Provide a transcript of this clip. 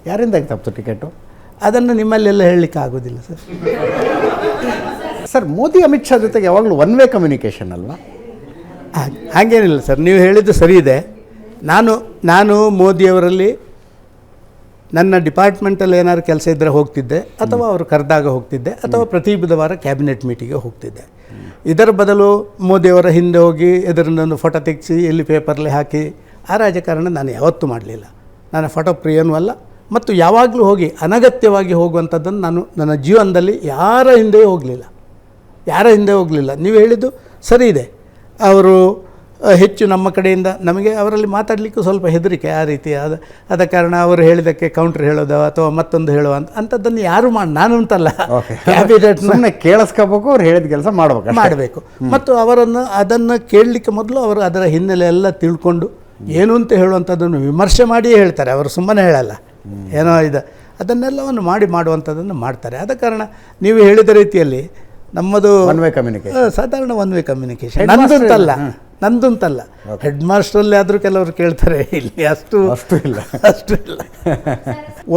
ಯಾರಿಂದ ತಪ್ಪಿತು ಟಿಕೆಟು? ಅದನ್ನು ನಿಮ್ಮಲ್ಲೆಲ್ಲ ಹೇಳಲಿಕ್ಕೆ ಆಗೋದಿಲ್ಲ ಸರ್. ಸರ್, ಮೋದಿ ಅಮಿತ್ ಶಾ ಜೊತೆಗೆ ಯಾವಾಗಲೂ ಒನ್ ವೇ ಕಮ್ಯುನಿಕೇಷನ್ ಅಲ್ವಾ? ಹಾಗೇನಿಲ್ಲ ಸರ್, ನೀವು ಹೇಳಿದ್ದು ಸರಿ ಇದೆ. ನಾನು ಮೋದಿಯವರಲ್ಲಿ ನನ್ನ ಡಿಪಾರ್ಟ್ಮೆಂಟಲ್ಲಿ ಏನಾದ್ರು ಕೆಲಸ ಇದ್ದರೆ ಹೋಗ್ತಿದ್ದೆ, ಅಥವಾ ಅವರು ಕರೆದಾಗ ಹೋಗ್ತಿದ್ದೆ, ಅಥವಾ ಪ್ರತಿ ಬುಧವಾರ ಕ್ಯಾಬಿನೆಟ್ ಮೀಟಿಂಗ್ಗೆ ಹೋಗ್ತಿದ್ದೆ. ಇದರ ಬದಲು ಮೋದಿಯವರ ಹಿಂದೆ ಹೋಗಿ ಇದರನ್ನೊಂದು ಫೋಟೋ ತೆಗೆಸಿ ಎಲ್ಲಿ ಪೇಪರ್ಲಿ ಹಾಕಿ ಆ ರಾಜಕಾರಣ ನಾನು ಯಾವತ್ತೂ ಮಾಡಲಿಲ್ಲ. ನಾನು ಫೋಟೋ ಪ್ರಿಯನೂ ಅಲ್ಲ, ಮತ್ತು ಯಾವಾಗಲೂ ಹೋಗಿ ಅನಗತ್ಯವಾಗಿ ಹೋಗುವಂಥದ್ದನ್ನು ನಾನು ನನ್ನ ಜೀವನದಲ್ಲಿ ಯಾರ ಹಿಂದೆ ಹೋಗಲಿಲ್ಲ. ನೀವು ಹೇಳಿದ್ದು ಸರಿ ಇದೆ. ಅವರು ಹೆಚ್ಚು ನಮ್ಮ ಕಡೆಯಿಂದ ನಮಗೆ ಅವರಲ್ಲಿ ಮಾತಾಡಲಿಕ್ಕೂ ಸ್ವಲ್ಪ ಹೆದರಿಕೆ ಆ ರೀತಿ ಆದ ಕಾರಣ ಅವರು ಹೇಳಿದ್ದಕ್ಕೆ ಕೌಂಟ್ರ್ ಹೇಳೋದು ಅಥವಾ ಮತ್ತೊಂದು ಹೇಳೋ ಅಂಥದ್ದನ್ನು ಯಾರು ನಾನು ಅಂತಲ್ಲ, ಕ್ಯಾಬಿನೆಟ್ ಸುಮ್ಮನೆ ಕೇಳಿಸ್ಕೋಬೇಕು, ಅವ್ರು ಹೇಳಿದ ಕೆಲಸ ಮಾಡಬೇಕು. ಮತ್ತು ಅದನ್ನು ಕೇಳಲಿಕ್ಕೆ ಮೊದಲು ಅವರು ಅದರ ಹಿನ್ನೆಲೆ ಎಲ್ಲ ತಿಳ್ಕೊಂಡು ಏನು ಅಂತ ಹೇಳುವಂಥದ್ದನ್ನು ವಿಮರ್ಶೆ ಮಾಡಿಯೇ ಹೇಳ್ತಾರೆ. ಅವರು ಸುಮ್ಮನೆ ಹೇಳಲ್ಲ, ಏನೋ ಅದನ್ನೆಲ್ಲವನ್ನು ಮಾಡುವಂಥದ್ದನ್ನು ಮಾಡ್ತಾರೆ. ಆದ ಕಾರಣ ನೀವು ಹೇಳಿದ ರೀತಿಯಲ್ಲಿ ನಮ್ಮದು ಒನ್ ವೇ ಕಮ್ಯುನಿಕೇಷನ್, ಸಾಧಾರಣ ಒನ್ ವೇ ಕಮ್ಯುನಿಕೇಷನ್. ನಂದಂತಲ್ಲ, ಹೆಡ್ ಮಾಸ್ಟ್ರಲ್ಲಿ ಆದರೂ ಕೆಲವರು ಕೇಳ್ತಾರೆ, ಇಲ್ಲಿ ಅಷ್ಟು ಇಲ್ಲ.